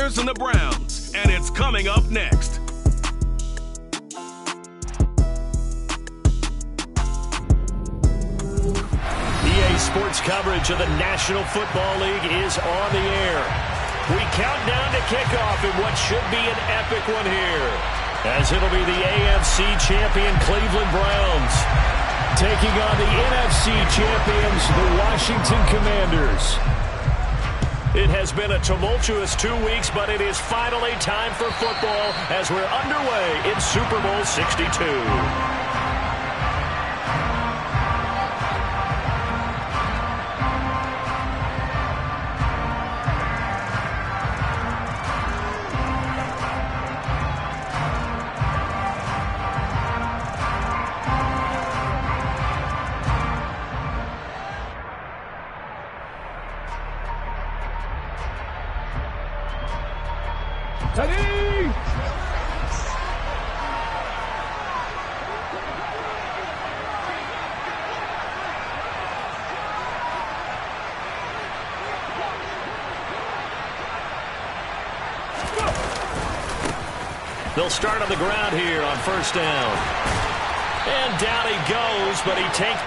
Steelers and the Browns, and it's coming up next. EA Sports coverage of the National Football League is on the air. We count down to kickoff in what should be an epic one here, as it'll be the AFC champion Cleveland Browns taking on the NFC champions, the Washington Commanders. It has been a tumultuous 2 weeks, but it is finally time for football as we're underway in Super Bowl 62. They'll start on the ground here on first down. And down he goes, but he takes...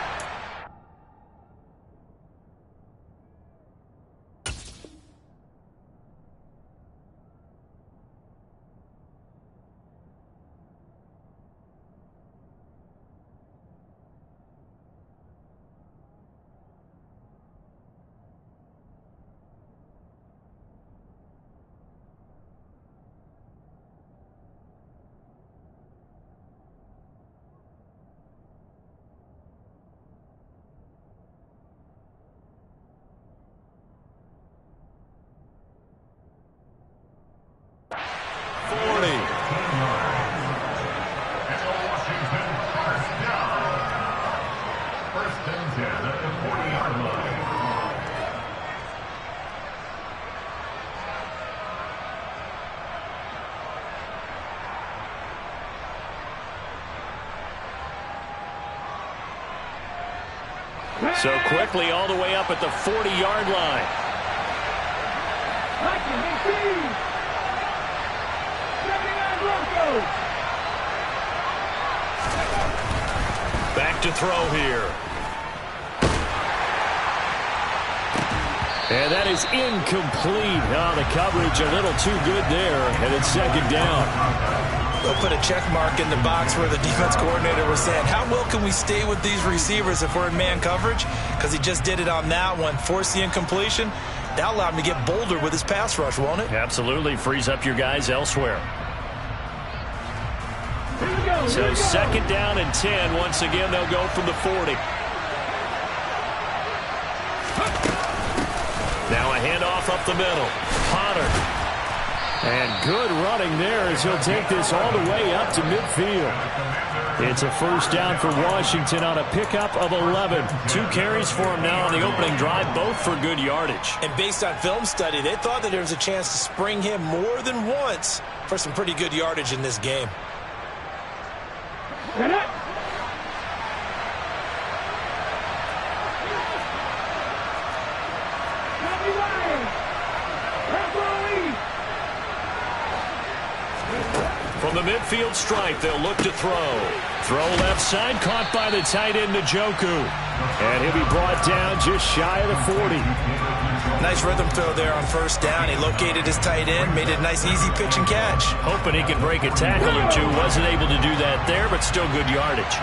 So quickly all the way up at the 40-yard line. Back to throw here. And that is incomplete. Oh, the coverage a little too good there, and it's second down. They'll put a check mark in the box where the defense coordinator was saying, how well can we stay with these receivers if we're in man coverage? Because he just did it on that one, forced the incompletion. That allowed him to get bolder with his pass rush, won't it? Absolutely. Frees up your guys elsewhere. So second down and 10. Once again, they'll go from the 40. Now a handoff up the middle. Potter. And good running there as he'll take this all the way up to midfield. It's a first down for Washington on a pickup of 11. 2 carries for him now on the opening drive, both for good yardage. And based on film study, they thought that there was a chance to spring him more than once for some pretty good yardage in this game. From the midfield stripe, they'll look to throw. Throw left side, caught by the tight end, Njoku. And he'll be brought down just shy of the 40. Nice rhythm throw there on first down. He located his tight end, made it a nice easy pitch and catch. Hoping he could break a tackle or two. Wasn't able to do that there, but still good yardage.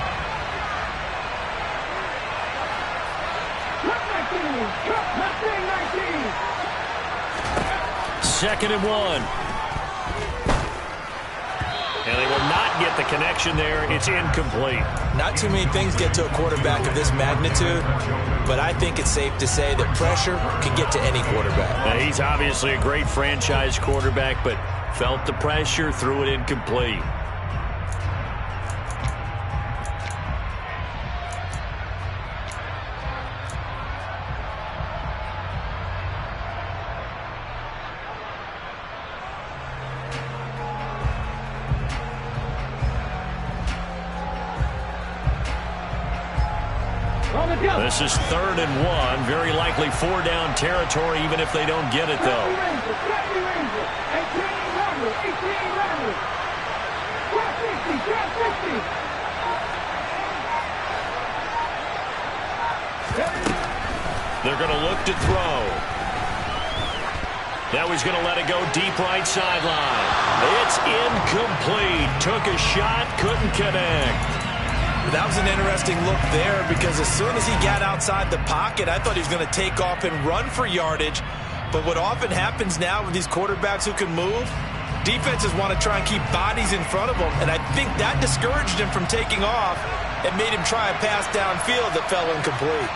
Second and 1. And they will not get the connection there. It's incomplete. Not too many things get to a quarterback of this magnitude, but I think it's safe to say that pressure can get to any quarterback. Now, he's obviously a great franchise quarterback, but felt the pressure, threw it incomplete. This is 3rd and 1. Very likely 4-down territory, even if they don't get it, though. They're going to look to throw. Now he's going to let it go deep right sideline. It's incomplete. Took a shot, couldn't connect. That was an interesting look there because as soon as he got outside the pocket, I thought he was going to take off and run for yardage. But what often happens now with these quarterbacks who can move, defenses want to try and keep bodies in front of them, and I think that discouraged him from taking off and made him try a pass downfield that fell incomplete.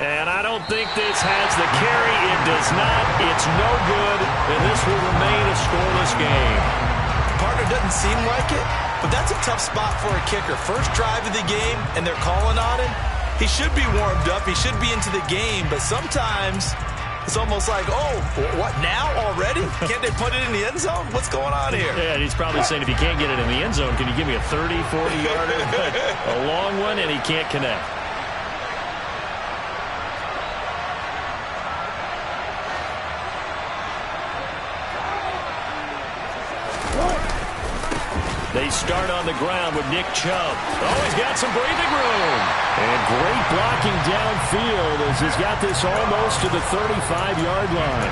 And I don't think this has the carry. It does not. It's no good, and this will remain a scoreless game. Partner doesn't seem like it, but that's a tough spot for a kicker. First drive of the game, and they're calling on him. He should be warmed up. He should be into the game, but sometimes it's almost like, oh, what, now already? Can't they put it in the end zone? What's going on here? Yeah, he's probably saying if you can't get it in the end zone, can you give me a 30, 40-yarder? A long one, and he can't connect. They start on the ground with Nick Chubb. Oh, he's got some breathing room. And great blocking downfield as he's got this almost to the 35-yard line.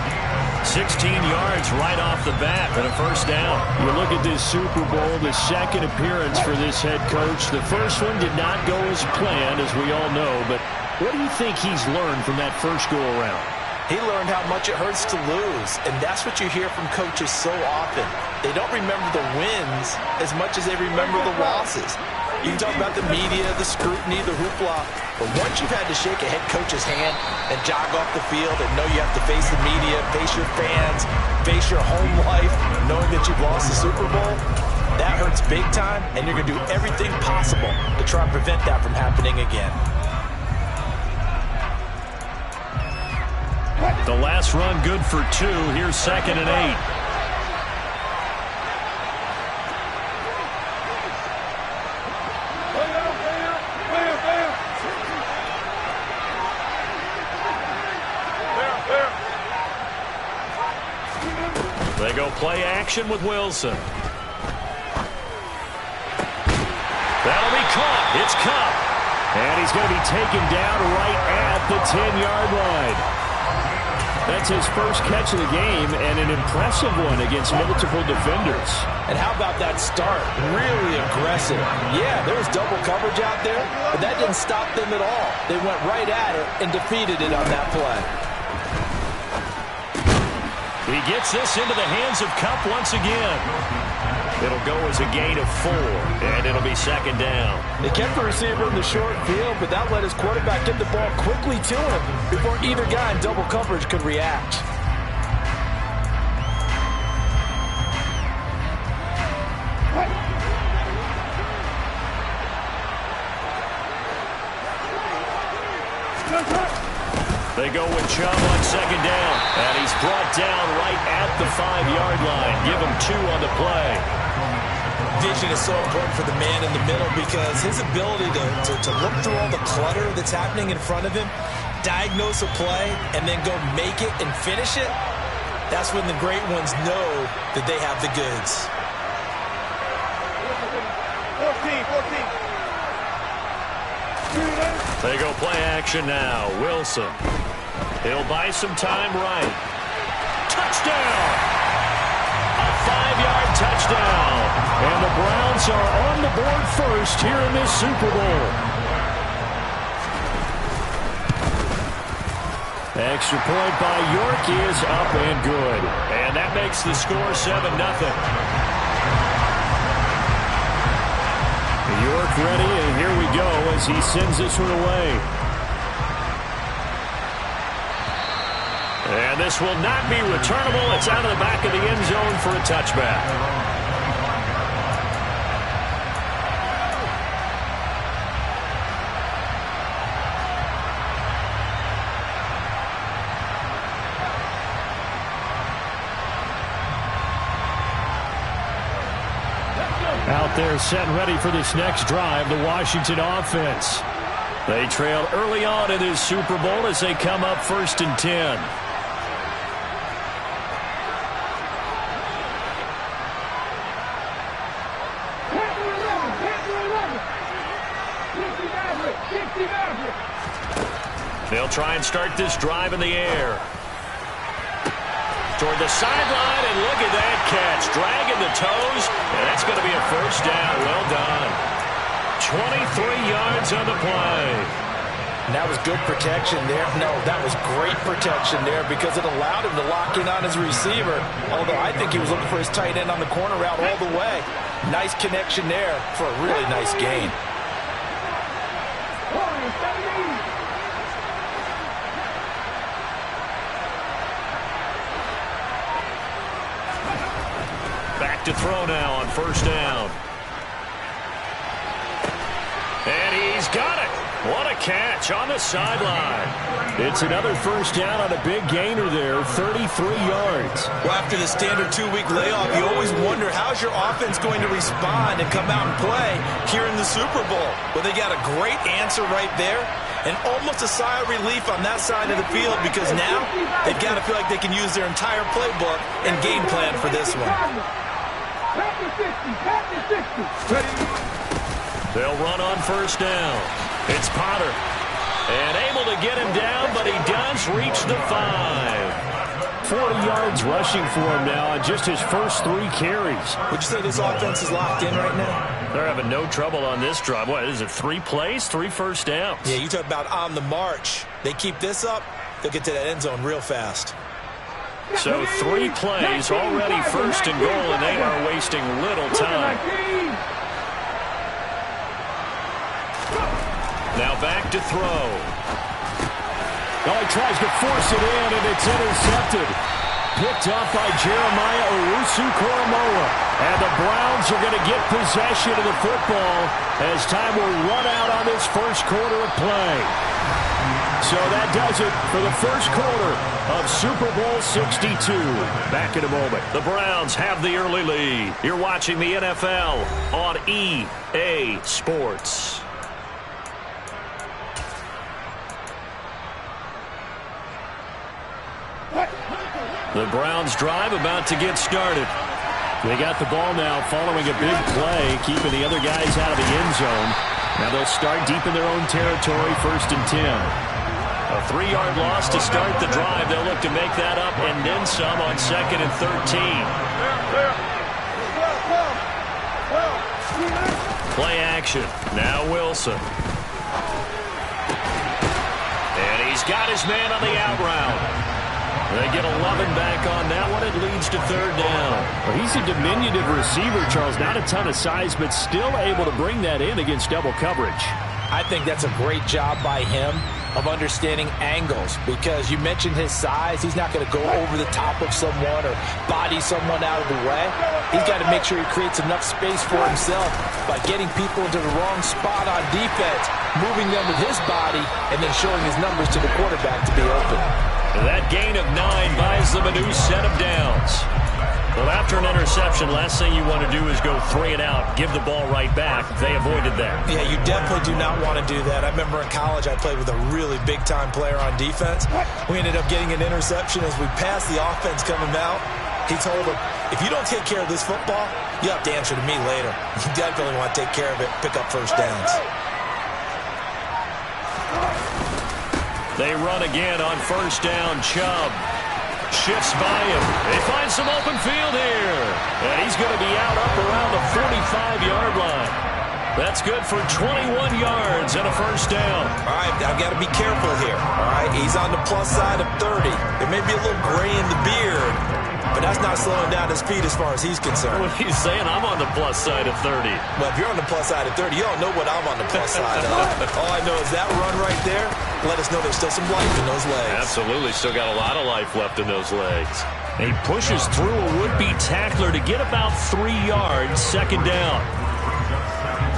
16 yards right off the bat and a first down. You look at this Super Bowl, the second appearance for this head coach. The first one did not go as planned, as we all know. But what do you think he's learned from that first go-around? He learned how much it hurts to lose, and that's what you hear from coaches so often. They don't remember the wins as much as they remember the losses. You can talk about the media, the scrutiny, the hoopla, but once you've had to shake a head coach's hand and jog off the field and know you have to face the media, face your fans, face your home life, knowing that you've lost the Super Bowl, that hurts big time, and you're going to do everything possible to try and prevent that from happening again. The last run good for 2. Here's 2nd and 8. They go play action with Wilson. That'll be caught. It's Cup. And he's going to be taken down right at the 10-yard line. That's his first catch of the game, and an impressive one against multiple defenders. And how about that start? Really aggressive. Yeah, there was double coverage out there, but that didn't stop them at all. They went right at it and defeated it on that play. He gets this into the hands of Cup once again. It'll go as a gain of 4, and it'll be 2nd down. They kept the receiver in the short field, but that let his quarterback get the ball quickly to him before either guy in double coverage could react. They go with Chubb on 2nd down, and he's brought down right at the 5-yard line. Give him 2 on the play. Vision is so important for the man in the middle because his ability to look through all the clutter that's happening in front of him, diagnose a play, and then go make it and finish it, that's when the great ones know that they have the goods. 14. They go play action now. Wilson. He'll buy some time right. Touchdown! A 5-yard touchdown. And the Browns are on the board first here in this Super Bowl. Extra point by York is up and good. And that makes the score 7-0. York ready, and here we go as he sends this one away. And this will not be returnable. It's out of the back of the end zone for a touchback. Out there set and ready for this next drive, the Washington offense. They trailed early on in this Super Bowl as they come up 1st and 10. They'll try and start this drive in the air. Toward the sideline, and look at that catch. Dragging the toes, and that's going to be a first down. Well done. 23 yards on the play. And that was good protection there. No, that was great protection there because it allowed him to lock in on his receiver, although I think he was looking for his tight end on the corner route all the way. Nice connection there for a really nice gain. Back to throw now on first down. And he's got it. What a catch on the sideline. It's another first down on a big gainer there, 33 yards. Well, after the standard 2-week layoff, you always wonder how's your offense going to respond and come out and play here in the Super Bowl. Well, they got a great answer right there and almost a sigh of relief on that side of the field because now they've got to feel like they can use their entire playbook and game plan for this one. They'll run on first down. It's Potter. And able to get him down, but he does reach the 5. 40 yards rushing for him now on just his first 3 carries. Would you say this offense is locked in right now? They're having no trouble on this drive. What is it, 3 plays, 3 first downs? Yeah, you talk about on the march. They keep this up, they'll get to that end zone real fast. So 3 plays, already first and goal, and they are wasting little time. Now back to throw. Oh, he tries to force it in, and it's intercepted. Picked off by Jeremiah Owusu-Koramoah. And the Browns are going to get possession of the football as time will run out on this first quarter of play. So that does it for the first quarter of Super Bowl 62. Back in a moment. The Browns have the early lead. You're watching the NFL on EA Sports. The Browns drive about to get started. They got the ball now following a big play, keeping the other guys out of the end zone. Now they'll start deep in their own territory, 1st and 10. A 3-yard loss to start the drive. They'll look to make that up and then some on 2nd and 13. Play action. Now Wilson. And he's got his man on the out route. They get 11 back on that one. It leads to 3rd down. Well, he's a diminutive receiver, Charles. Not a ton of size, but still able to bring that in against double coverage. I think that's a great job by him of understanding angles because you mentioned his size. He's not going to go over the top of someone or body someone out of the way. He's got to make sure he creates enough space for himself by getting people into the wrong spot on defense, moving them with his body, and then showing his numbers to the quarterback to be open. That gain of 9 buys them a new set of downs. Well, after an interception, last thing you want to do is go 3 and out, give the ball right back. They avoided that. Yeah, you definitely do not want to do that. I remember in college I played with a really big-time player on defense. We ended up getting an interception as we passed the offense coming out. He told him, if you don't take care of this football, you have to answer to me later. You definitely want to take care of it, pick up first downs. They run again on first down. Chubb shifts by him. They find some open field here. And he's going to be out up around the 45-yard line. That's good for 21 yards and a first down. All right, I've got to be careful here. All right, he's on the plus side of 30. There may be a little gray in the beard, but that's not slowing down his feet as far as he's concerned. What he's saying, I'm on the plus side of 30. Well, if you're on the plus side of 30, you don't know what I'm on the plus side of. All I know is that run right there let us know there's still some life in those legs. Absolutely, still got a lot of life left in those legs. He pushes through a would-be tackler to get about 3 yards, 2nd down.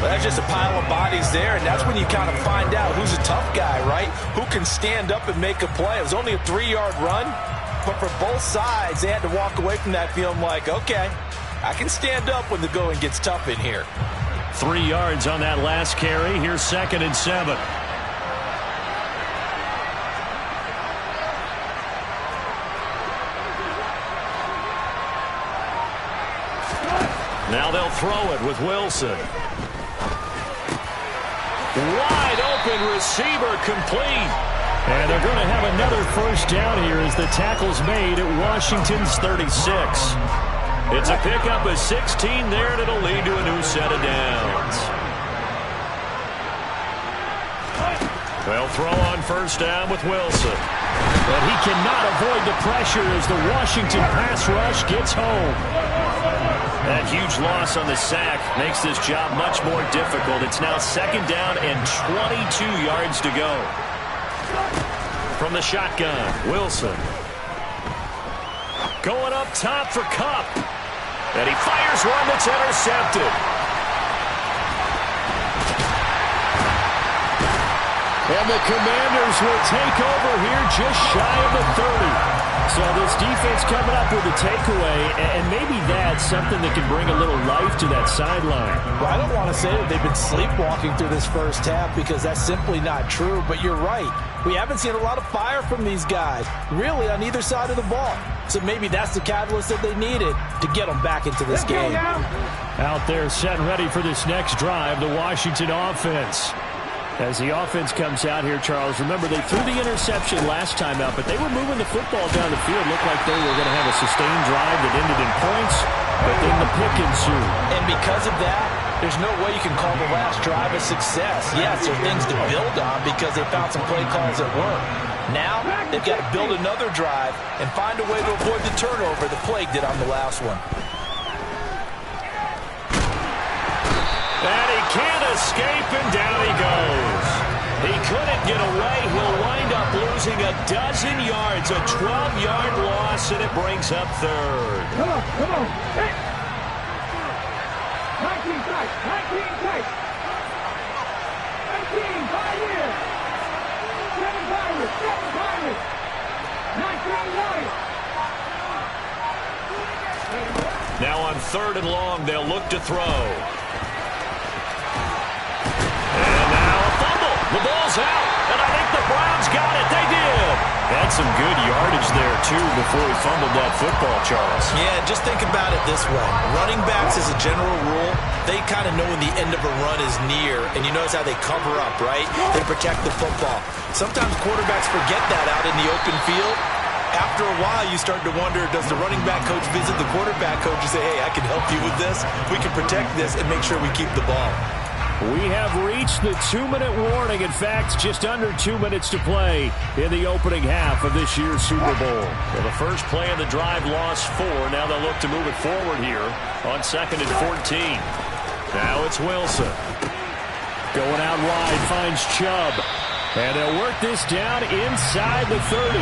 Well, that's just a pile of bodies there, and that's when you kind of find out who's a tough guy, right? Who can stand up and make a play. It was only a 3-yard run, but for both sides, they had to walk away from that feeling like, okay, I can stand up when the going gets tough in here. 3 yards on that last carry. Here's 2nd and 7. Now they'll throw it with Wilson. Wide open. open receiver complete. And they're going to have another first down here as the tackle's made at Washington's 36. It's a pickup of 16 there, and it'll lead to a new set of downs. They'll throw on first down with Wilson. But he cannot avoid the pressure as the Washington pass rush gets home. That huge loss on the sack makes this job much more difficult. It's now second down and 22 yards to go. From the shotgun, Wilson. Going up top for Kupp. And he fires one that's intercepted. And the Commanders will take over here just shy of the 30. So this defense coming up with a takeaway, and maybe that's something that can bring a little life to that sideline. Well, I don't want to say that they've been sleepwalking through this first half because that's simply not true, but you're right. We haven't seen a lot of fire from these guys, really, on either side of the ball. So maybe that's the catalyst that they needed to get them back into this game. Out there set and ready for this next drive, the Washington offense. As the offense comes out here, Charles, remember they threw the interception last time out, but they were moving the football down the field. Looked like they were going to have a sustained drive that ended in points, but then the pick ensued. And because of that, there's no way you can call the last drive a success. Yes, there are things to build on because they found some play calls that work. Now, they've got to build another drive and find a way to avoid the turnover the Plague did on the last one. And he can't escape, and down he goes. He couldn't get away. He'll wind up losing a dozen yards, a 12-yard loss, and it brings up third. Come on. Hey. 19 tight. 18, 5 years. 7 timers. 19 yards. Now on third and long, they'll look to throw. The ball's out, and I think the Browns got it. They did. That's some good yardage there, too, before he fumbled that football, Charles. Yeah, just think about it this way. Running backs, as a general rule, they kind of know when the end of a run is near, and you notice how they cover up, right? They protect the football. Sometimes quarterbacks forget that out in the open field. After a while, you start to wonder, does the running back coach visit the quarterback coach and say, hey, I can help you with this. We can protect this and make sure we keep the ball. We have reached the 2-minute warning. In fact, just under 2 minutes to play in the opening half of this year's Super Bowl. Well, the first play of the drive lost 4. Now they'll look to move it forward here on 2nd and 14. Now it's Wilson. Going out wide, finds Chubb. And they'll work this down inside the 30.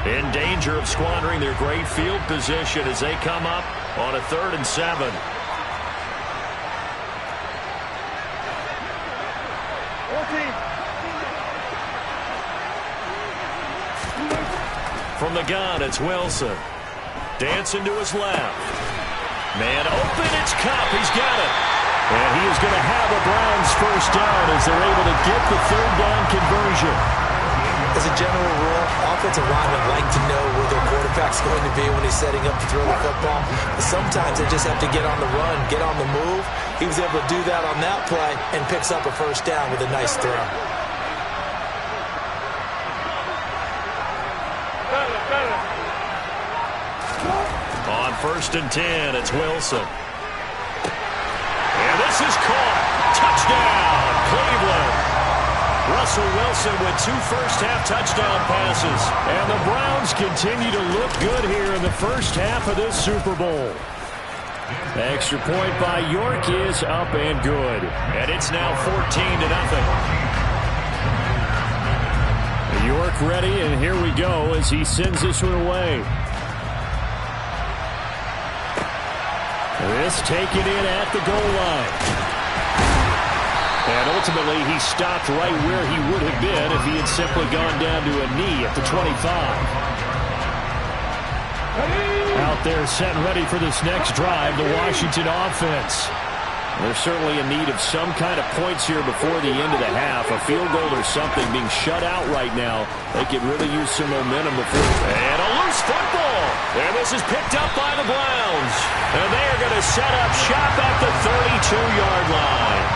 In danger of squandering their great field position as they come up on a 3rd and 7. From the gun, it's Wilson. Dancing to his left. Man open, it's Kupp. He's got it. And he is going to have a Browns first down as they're able to get the 3rd down conversion. As a general rule, offensive linemen like to know where their quarterback's going to be when he's setting up to throw the football. But sometimes they just have to get on the run, get on the move. He was able to do that on that play and picks up a first down with a nice throw. On 1st and 10, it's Wilson. And this is caught. Touchdown, Cleveland. Russell Wilson with 2 first-half touchdown passes. And the Browns continue to look good here in the first half of this Super Bowl. Extra point by York is up and good. And it's now 14-0. York ready, and here we go as he sends this one away. This taken in at the goal line. And ultimately, he stopped right where he would have been if he had simply gone down to a knee at the 25. Out there set and ready for this next drive, the Washington offense. They're certainly in need of some kind of points here before the end of the half. A field goal or something, being shut out right now. They could really use some momentum before. And a loose football. And this is picked up by the Browns. And they are going to set up shop at the 32-yard line.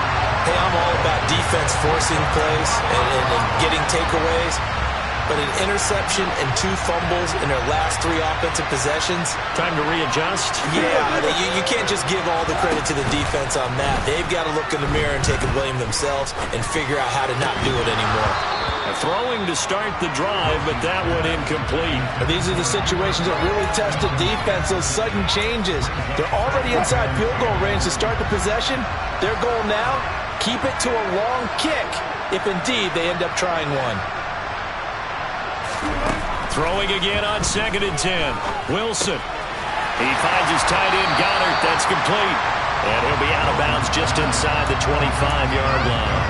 Hey, I'm all about defense forcing plays and getting takeaways. But an interception and 2 fumbles in their last 3 offensive possessions. Time to readjust? Yeah, you can't just give all the credit to the defense on that. They've got to look in the mirror and take a blame themselves and figure out how to not do it anymore. Throwing to start the drive, but that one incomplete. These are the situations that really test the defense, those sudden changes. They're already inside field goal range to start the possession. Their goal now, keep it to a long kick, if indeed they end up trying one. Throwing again on 2nd and 10. Wilson. He finds his tight end, Goddard. That's complete. And he'll be out of bounds just inside the 25-yard line.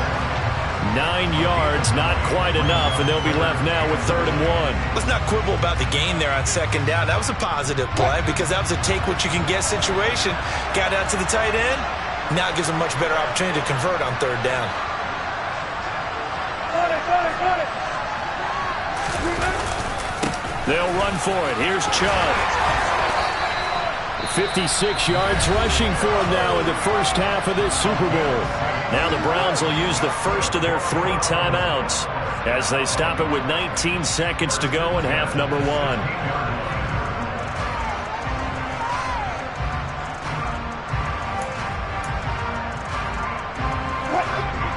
9 yards, not quite enough, and they'll be left now with 3rd and 1. Let's not quibble about the gain there on 2nd down. That was a positive play because that was a take-what-you-can-get situation. Got out to the tight end. Now it gives them a much better opportunity to convert on 3rd down. Got it. They'll run for it. Here's Chubb. 56 yards rushing for him now in the first half of this Super Bowl. Now the Browns will use the first of their 3 timeouts as they stop it with 19 seconds to go in half number 1.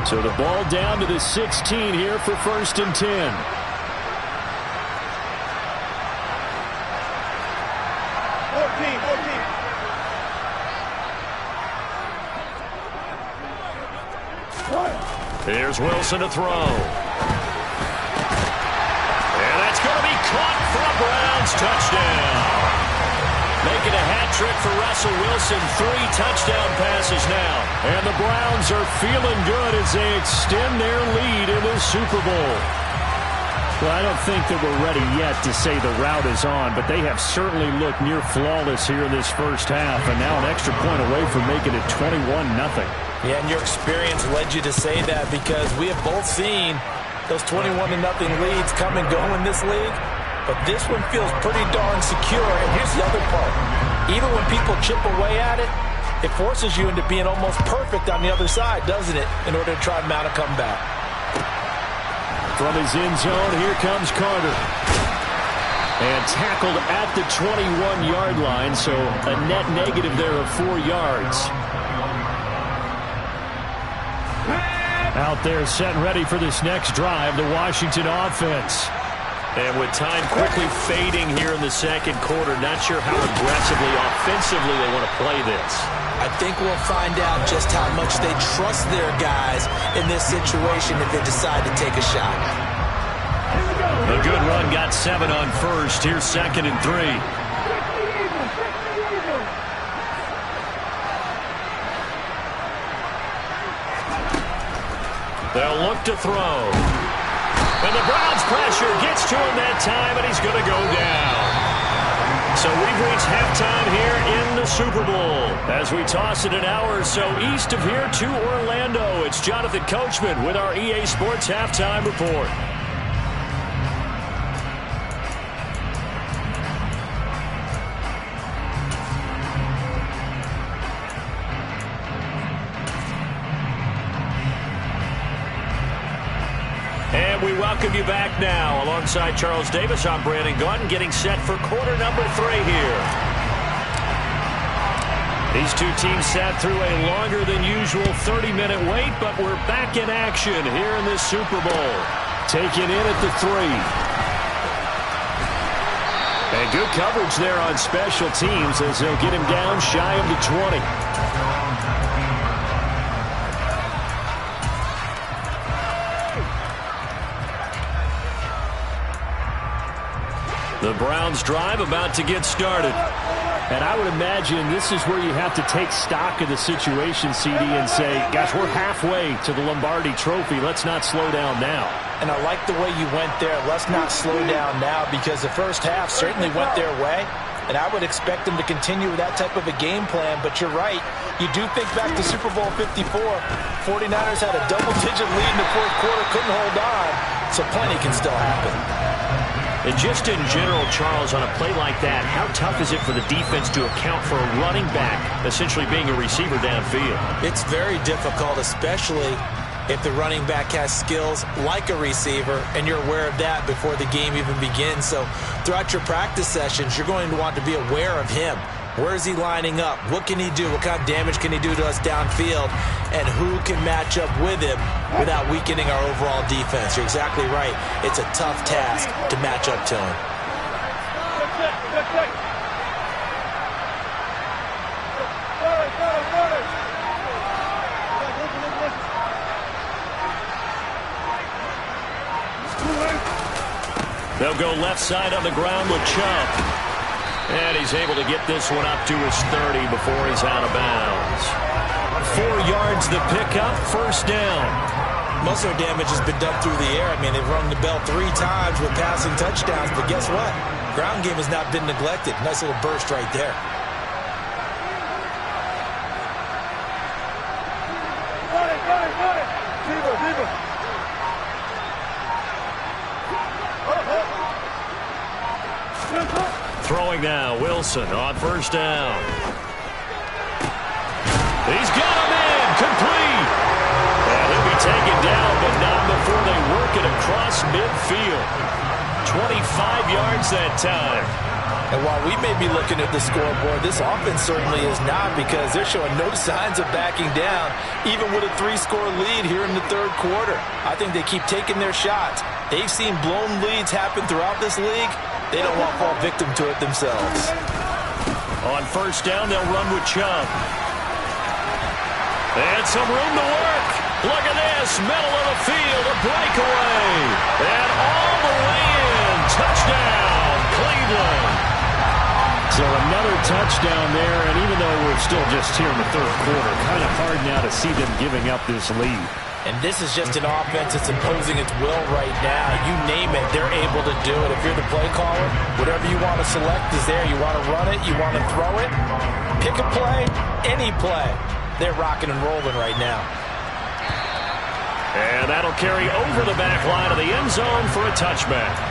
So the ball down to the 16 here for 1st and 10. Here's Wilson to throw. And that's going to be caught for a Browns touchdown. Making a hat trick for Russell Wilson. 3 touchdown passes now. And the Browns are feeling good as they extend their lead in the Super Bowl. Well, I don't think that we're ready yet to say the route is on, but they have certainly looked near flawless here in this first half, and now an extra point away from making it 21-0. Yeah, and your experience led you to say that because we have both seen those 21-0 leads come and go in this league. But this one feels pretty darn secure. And here's the other part. Even when people chip away at it, it forces you into being almost perfect on the other side, doesn't it, in order to try to mount a comeback. From his end zone, here comes Carter. And tackled at the 21-yard line, so a net negative there of 4 yards. Out there set and ready for this next drive, the Washington offense. And with time quickly fading here in the second quarter, not sure how aggressively, offensively they want to play this. I think we'll find out just how much they trust their guys in this situation if they decide to take a shot. A good run got 7 on first. Here's 2nd and 3. They'll look to throw. And the Browns pressure gets to him that time, and he's going to go down. So we've reached halftime here in the Super Bowl. As we toss it an hour or so east of here to Orlando, it's Jonathan Coachman with our EA Sports Halftime Report. And we welcome you back now. Alongside Charles Davis, I'm Brandon Gaudin, getting set for quarter number 3 here. These two teams sat through a longer than usual 30-minute wait, but we're back in action here in this Super Bowl. Taken in at the 3. And good coverage there on special teams as they'll get him down shy of the 20. The Browns drive about to get started. And I would imagine this is where you have to take stock of the situation, CD, and say, gosh, we're halfway to the Lombardi Trophy. Let's not slow down now. And I like the way you went there. Let's not slow down now, because the first half certainly went their way. And I would expect them to continue with that type of a game plan. But you're right. You do think back to Super Bowl 54. 49ers had a double-digit lead in the fourth quarter, couldn't hold on. So plenty can still happen. And just in general, Charles, on a play like that, how tough is it for the defense to account for a running back essentially being a receiver downfield? It's very difficult, especially if the running back has skills like a receiver, and you're aware of that before the game even begins. So throughout your practice sessions, you're going to want to be aware of him. Where is he lining up? What can he do? What kind of damage can he do to us downfield? And who can match up with him without weakening our overall defense? You're exactly right. It's a tough task to match up to him. They'll go left side on the ground with Chubb. And he's able to get this one up to his 30 before he's out of bounds. 4 yards the pickup, first down. Most of their damage has been done through the air. I mean, they've rung the bell 3 times with passing touchdowns, but guess what? Ground game has not been neglected. Nice little burst right there. Throwing now, Wilson on first down. He's got him in, complete. And he'll be taken down, but not before they work it across midfield. 25 yards that time. And while we may be looking at the scoreboard, this offense certainly is not, because they're showing no signs of backing down, even with a 3-score lead here in the third quarter. I think they keep taking their shots. They've seen blown leads happen throughout this league. They don't want to fall victim to it themselves. On first down, they'll run with Chubb. And some room to work. Look at this. Middle of the field, a breakaway. And all the way in. Touchdown, Cleveland. So another touchdown there, and even though we're still just here in the third quarter, kind of hard now to see them giving up this lead. And this is just an offense that's imposing its will right now. You name it, they're able to do it. If you're the play caller, whatever you want to select is there. You want to run it, you want to throw it, pick a play, any play. They're rocking and rolling right now. And that'll carry over the back line of the end zone for a touchback.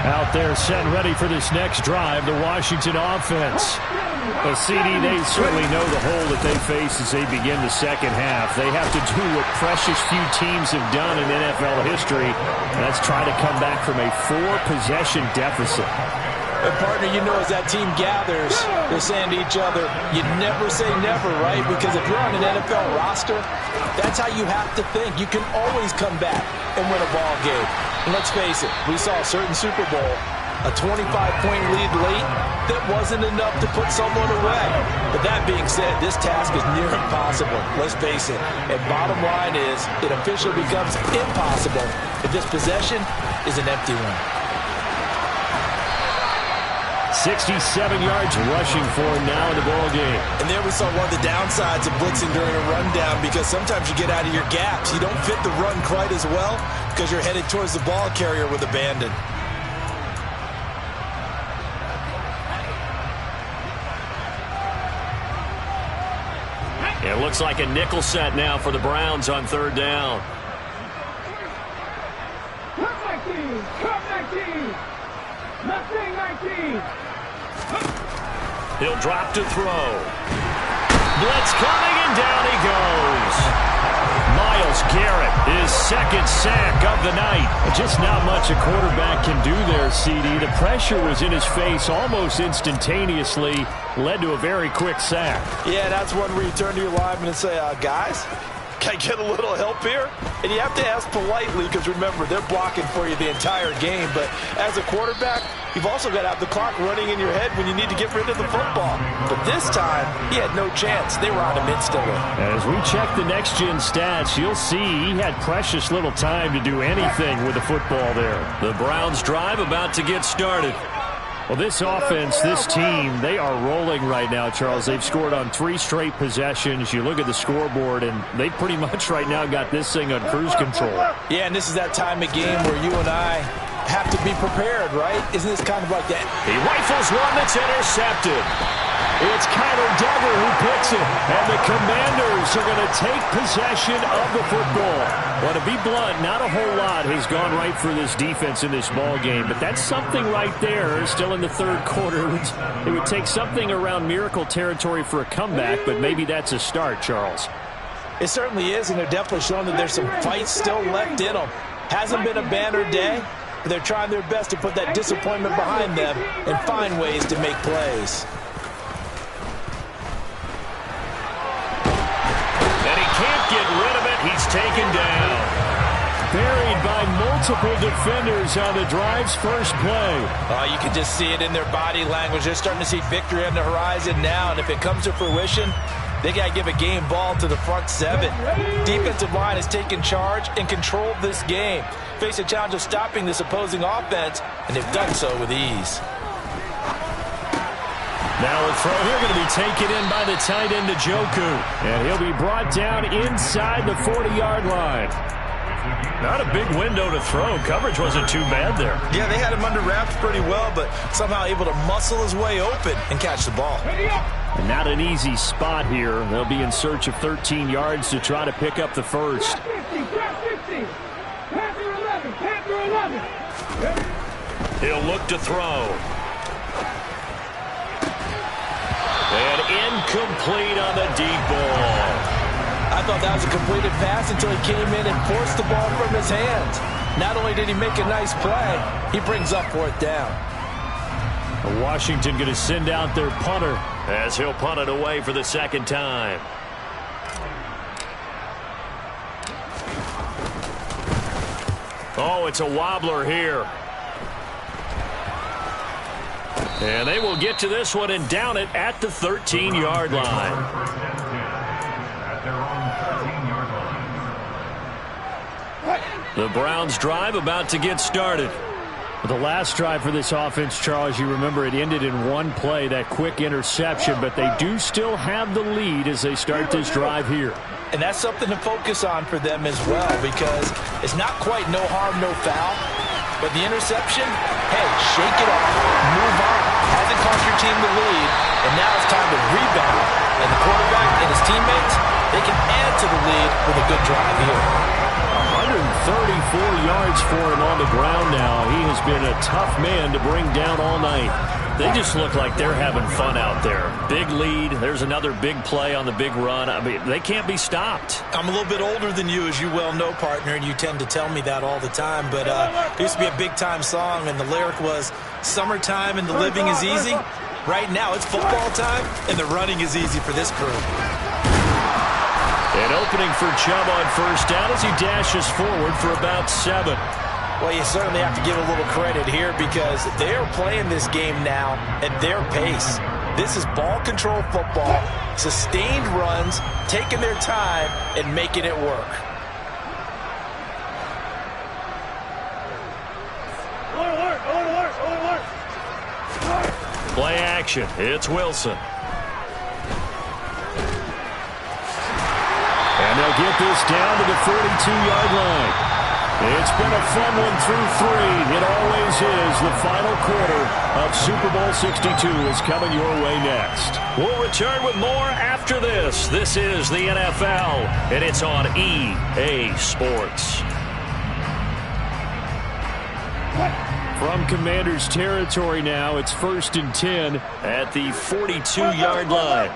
Out there set ready for this next drive, the Washington offense. A CD, they certainly know the hole that they face as they begin the second half. They have to do what precious few teams have done in NFL history. That's try to come back from a 4-possession deficit. And partner, you know, as that team gathers, they're saying to each other, you never say never, right? Because if you're on an NFL roster, that's how you have to think. You can always come back and win a ball game. And let's face it, we saw a certain Super Bowl, a 25-point lead late, that wasn't enough to put someone away. But that being said, this task is near impossible. Let's face it. And bottom line is, it officially becomes impossible if this possession is an empty one. 67 yards rushing for him now in the ball game. And there we saw one of the downsides of blitzing during a rundown, because sometimes you get out of your gaps. You don't fit the run quite as well because you're headed towards the ball carrier with abandon. It looks like a nickel set now for the Browns on third down. He'll drop to throw. Blitz coming, and down he goes. Myles Garrett, his second sack of the night. Just not much a quarterback can do there, CD. The pressure was in his face almost instantaneously, led to a very quick sack. Yeah, that's one where you turn to your lineman and say, guys, can I get a little help here? And you have to ask politely, because remember, they're blocking for you the entire game. But as a quarterback, you've also got to have the clock running in your head when you need to get rid of the football. But this time, he had no chance. They were on him instantly. As we check the next-gen stats, you'll see he had precious little time to do anything with the football there. The Browns drive about to get started. Well, this offense, this team, they are rolling right now, Charles. They've scored on 3 straight possessions. You look at the scoreboard, and they pretty much right now got this thing on cruise control. Yeah, and this is that time of game where you and I have to be prepared, right? Isn't this kind of like that? He rifles one that's intercepted. It's Kyler Duggar who picks it, and the Commanders are going to take possession of the football. Well, to be blunt, not a whole lot has gone right for this defense in this ball game, but that's something right there. Still in the third quarter, it would take something around miracle territory for a comeback, but maybe that's a start, Charles. It certainly is, and they're definitely showing that there's some fight still left in them. Hasn't been a banner day, but they're trying their best to put that disappointment behind them and find ways to make plays. Can't get rid of it. He's taken down. Buried by multiple defenders on the drive's first play. You can just see it in their body language. They're starting to see victory on the horizon now, and if it comes to fruition, they got to give a game ball to the front 7. Defensive line has taken charge and controlled this game. Face a challenge of stopping this opposing offense, and they've done so with ease. Now a throw here going to be taken in by the tight end, Njoku. And he'll be brought down inside the 40-yard line. Not a big window to throw. Coverage wasn't too bad there. Yeah, they had him under wraps pretty well, but somehow able to muscle his way open and catch the ball. And not an easy spot here. They'll be in search of 13 yards to try to pick up the first. He'll look to throw. And incomplete on the deep ball. I thought that was a completed pass until he came in and forced the ball from his hands. Not only did he make a nice play, he brings up 4th down. Washington going to send out their punter as he'll punt it away for the second time. Oh, it's a wobbler here. And they will get to this one and down it at the 13-yard line. The Browns drive about to get started. The last drive for this offense, Charles, you remember it ended in one play, that quick interception, but they do still have the lead as they start this drive here. And that's something to focus on for them as well, because it's not quite no harm, no foul. But the interception, hey, shake it off, move on. Hasn't cost your team the lead, and now it's time to rebound. And the quarterback and his teammates, they can add to the lead with a good drive here. 134 yards for him on the ground now. He has been a tough man to bring down all night. They just look like they're having fun out there. Big lead. There's another big play on the big run. I mean, they can't be stopped. I'm a little bit older than you, as you well know, partner, and you tend to tell me that all the time. But it used to be a big-time song, and the lyric was, "Summertime and the living is easy." Right now, it's football time, and the running is easy for this crew. An opening for Chubb on first down as he dashes forward for about 7. Well, you certainly have to give a little credit here because they are playing this game now at their pace. This is ball control football, sustained runs, taking their time and making it work. Play action. It's Wilson. And they'll get this down to the 42-yard line. It's been a fun one through 3. It always is. The final quarter of Super Bowl 62 is coming your way next. We'll return with more after this. This is the NFL, and it's on EA Sports. From Commanders territory now, it's 1st and 10 at the 42-yard line.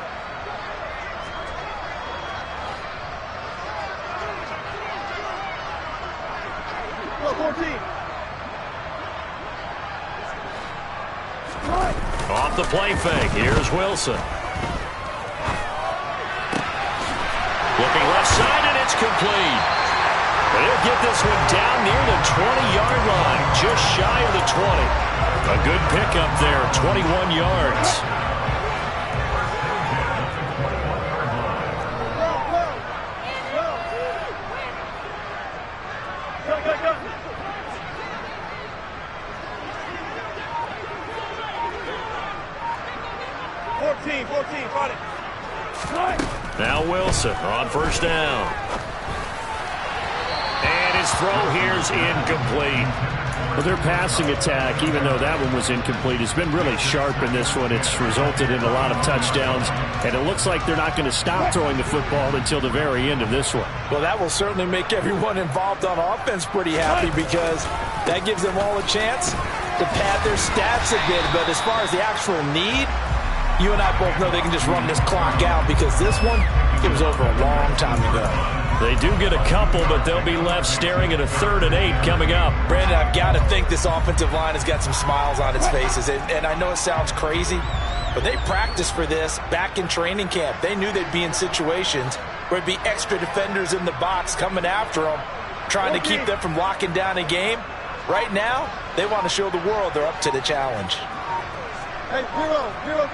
Off the play fake, here's Wilson. Looking left side, and it's complete. They'll get this one down near the 20-yard line, just shy of the 20. A good pickup there, 21 yards. Wilson on first down. And his throw here is incomplete. Well, their passing attack, even though that one was incomplete, has been really sharp in this one. It's resulted in a lot of touchdowns, and it looks like they're not going to stop throwing the football until the very end of this one. Well, that will certainly make everyone involved on offense pretty happy because that gives them all a chance to pad their stats a bit. But as far as the actual need, you and I both know they can just run this clock out because this one, it was over a long time ago. They do get a couple, but they'll be left staring at a 3rd and 8 coming up. Brandon, I've got to think this offensive line has got some smiles on its faces. And I know it sounds crazy, but they practiced for this back in training camp. They knew they'd be in situations where there'd be extra defenders in the box coming after them, trying to keep them from locking down a game. Right now, they want to show the world they're up to the challenge. Hey, 0-0-0.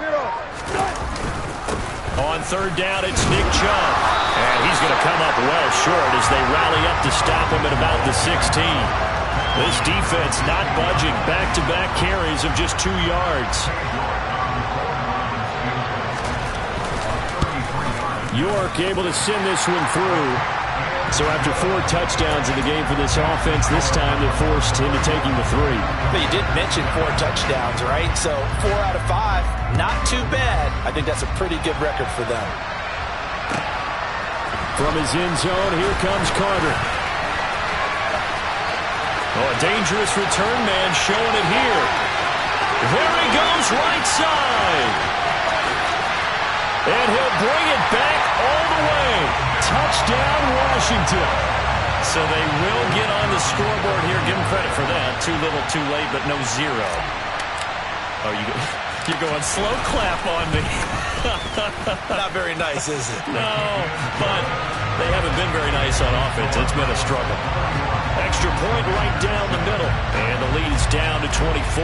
On 3rd down, it's Nick Chubb. And he's going to come up well short as they rally up to stop him at about the 16. This defense not budging. Back-to-back carries of just 2 yards. York able to send this one through. So after 4 touchdowns in the game for this offense, this time they're forced into taking the 3. But you did mention 4 touchdowns, right? So 4 out of 5, not too bad. I think that's a pretty good record for them. From his end zone, here comes Carter. Oh, a dangerous return man showing it here. There he goes, right side. And he'll bring it back all the way. Touchdown, Washington. So they will get on the scoreboard here. Give them credit for that. Too little, too late, but no 0. Oh, you're going slow clap on me. Not very nice, is it? No, but they haven't been very nice on offense. It's been a struggle. Extra point right down the middle. And the lead is down to 24.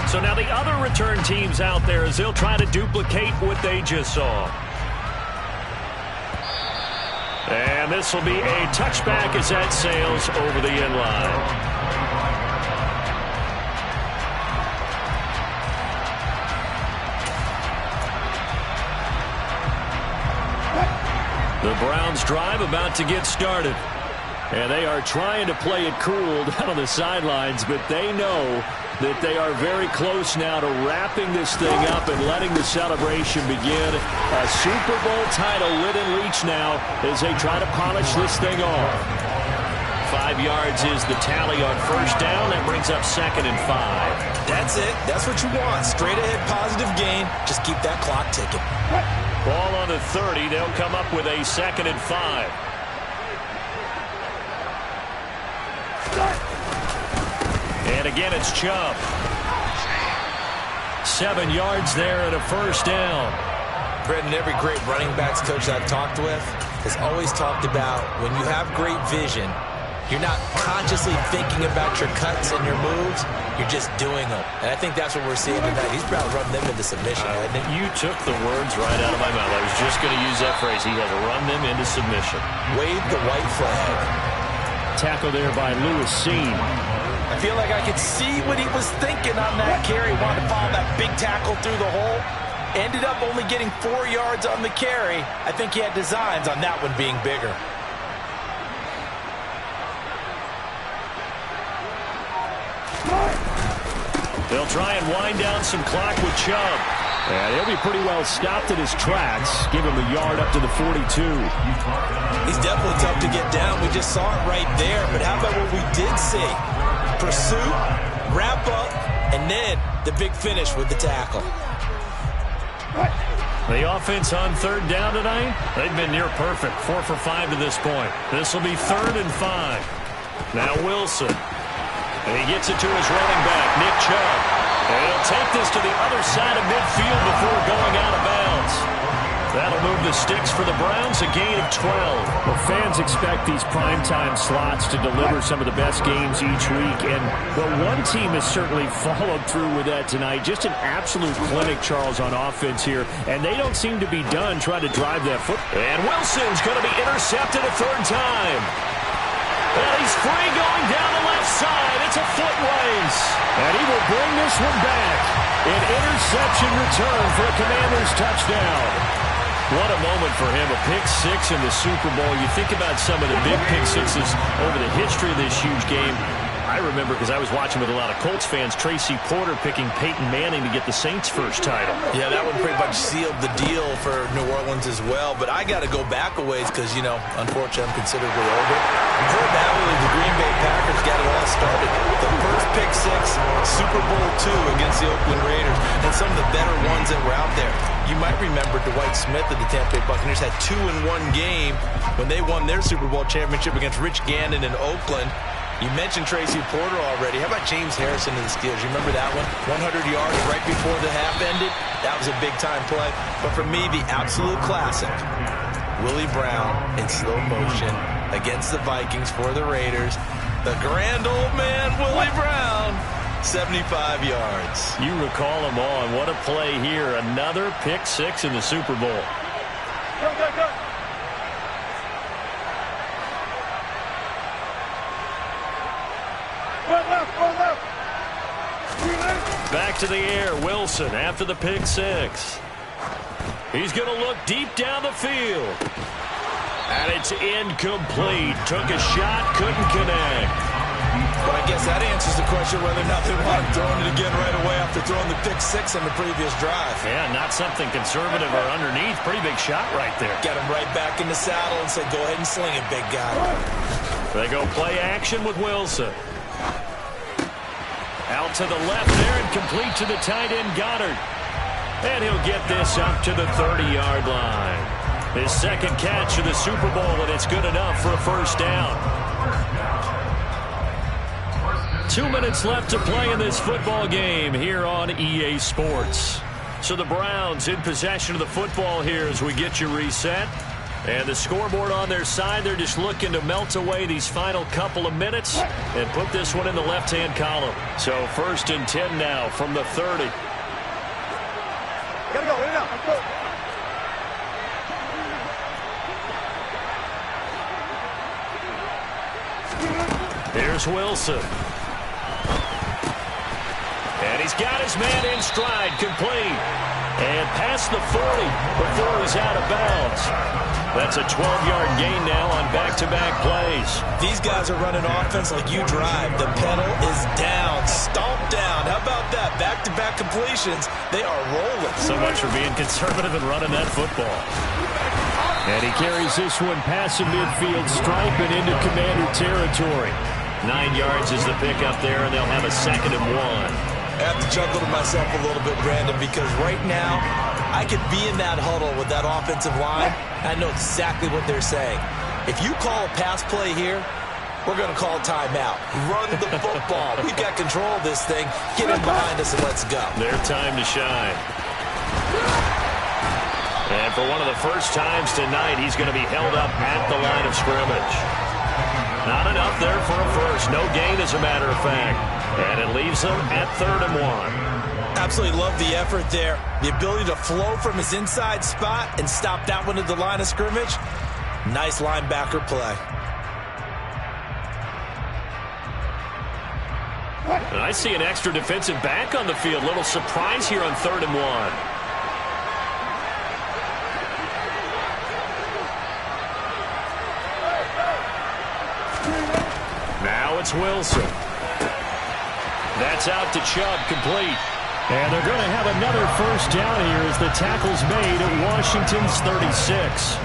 So now the other return teams out there as they'll try to duplicate what they just saw. And this will be a touchback as that sails over the end line. The Browns drive about to get started. And they are trying to play it cool down on the sidelines, but they know that they are very close now to wrapping this thing up and letting the celebration begin. A Super Bowl title within reach now as they try to polish this thing off. 5 yards is the tally on first down. That brings up 2nd and 5. That's it. That's what you want. Straight ahead positive gain. Just keep that clock ticking. Ball on the 30. They'll come up with a 2nd and 5. And again, it's Chubb. 7 yards there and a first down. Brendan, every great running backs coach I've talked with has always talked about when you have great vision, you're not consciously thinking about your cuts and your moves. You're just doing them. And I think that's what we're seeing tonight. He's about to run them into submission. You took the words right out of my mouth. I was just going to use that phrase. He has run them into submission. Wave the white flag. Tackle there by Lewis Seen. I feel like I could see what he was thinking on that carry. Wanted to follow that big tackle through the hole. Ended up only getting 4 yards on the carry. I think he had designs on that one being bigger. They'll try and wind down some clock with Chubb. And he'll be pretty well stopped in his tracks. Give him a yard up to the 42. He's definitely tough to get down. We just saw it right there. But how about what we did see? Pursuit, wrap up, and then the big finish with the tackle. The offense on 3rd down tonight, they've been near perfect. 4 for 5 to this point. This will be 3rd and 5. Now Wilson. And he gets it to his running back, Nick Chubb. And he'll take this to the other side of midfield before going out of bounds. That'll move the sticks for the Browns, a gain of 12. Well, fans expect these primetime slots to deliver some of the best games each week. And one team has certainly followed through with that tonight. Just an absolute clinic, Charles, on offense here. And they don't seem to be done trying to drive that foot. And Wilson's going to be intercepted a 3rd time. And he's free going down the left side. It's a foot race. And he will bring this one back. An interception return for a Commanders touchdown. What a moment for him, a pick six in the Super Bowl. You think about some of the big pick sixes over the history of this huge game. I remember, because I was watching with a lot of Colts fans, Tracy Porter picking Peyton Manning to get the Saints' first title. Yeah, that one pretty much sealed the deal for New Orleans as well. But I got to go back a ways because, you know, unfortunately I'm considerably older. Before that, really, the Green Bay Packers got it all started. The first pick six, Super Bowl II against the Oakland Raiders, and some of the better ones that were out there. You might remember Dwight Smith of the Tampa Bay Buccaneers had 2 in one game when they won their Super Bowl championship against Rich Gannon in Oakland. You mentioned Tracy Porter already. How about James Harrison of the Steelers? You remember that one? 100 yards right before the half ended. That was a big-time play. But for me, the absolute classic, Willie Brown in slow motion against the Vikings for the Raiders. The grand old man, Willie Brown, 75 yards. You recall them all, and what a play here. Another pick six in the Super Bowl. Go. Back to the air, Wilson after the pick six. He's going to look deep down the field. And it's incomplete. Took a shot, couldn't connect. But I guess that answers the question whether or not they want him throwing it again right away after throwing the pick six on the previous drive. Yeah, not something conservative or underneath. Pretty big shot right there. Get him right back in the saddle and say, go ahead and sling it, big guy. They go play action with Wilson. Out to the left there and complete to the tight end, Goddard. And he'll get this up to the 30-yard line. His second catch of the Super Bowl, and it's good enough for a first down. 2 minutes left to play in this football game here on EA Sports. So the Browns in possession of the football here as we get you reset. And the scoreboard on their side, they're just looking to melt away these final couple of minutes and put this one in the left-hand column. So 1st and 10 now from the 30. Gotta go, in and out. Let's go. Here's Wilson. And he's got his man in stride, complete. And past the 40 before he's out of bounds. That's a 12-yard gain now on back-to-back plays. These guys are running offense like you drive. The pedal is down, stomped down. How about that? Back-to-back completions. They are rolling. So much for being conservative and running that football. And he carries this one past the midfield stripe and into Commander territory. 9 yards is the pickup there, and they'll have a 2nd and 1. I have to chuckle to myself a little bit, Brandon, because right now I could be in that huddle with that offensive line. I know exactly what they're saying. If you call a pass play here, we're going to call timeout. Run the football. We've got control of this thing. Get in behind us and let's go. Their time to shine. And for one of the first times tonight, he's going to be held up at the line of scrimmage. Not enough there for a first. No gain, as a matter of fact. And it leaves them at 3rd and 1. Absolutely love the effort there. The ability to flow from his inside spot and stop that one at the line of scrimmage. Nice linebacker play. And I see an extra defensive back on the field. Little surprise here on 3rd and 1. Now it's Wilson. That's out to Chubb, complete. And they're going to have another first down here as the tackle's made at Washington's 36.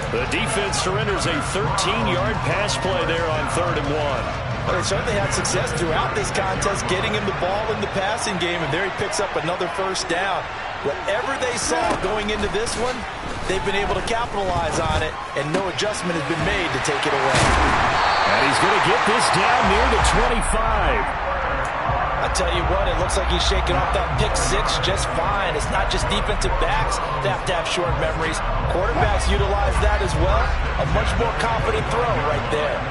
The defense surrenders a 13-yard pass play there on 3rd and 1. Well, they certainly had success throughout this contest, getting him the ball in the passing game, and there he picks up another first down. Whatever they saw going into this one, they've been able to capitalize on it, and no adjustment has been made to take it away. And he's going to get this down near the 25. I tell you what, it looks like he's shaking off that pick six just fine. It's not just defensive backs that have to have short memories. Quarterbacks utilize that as well. A much more confident throw right there.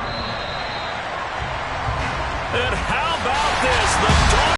And how about this? The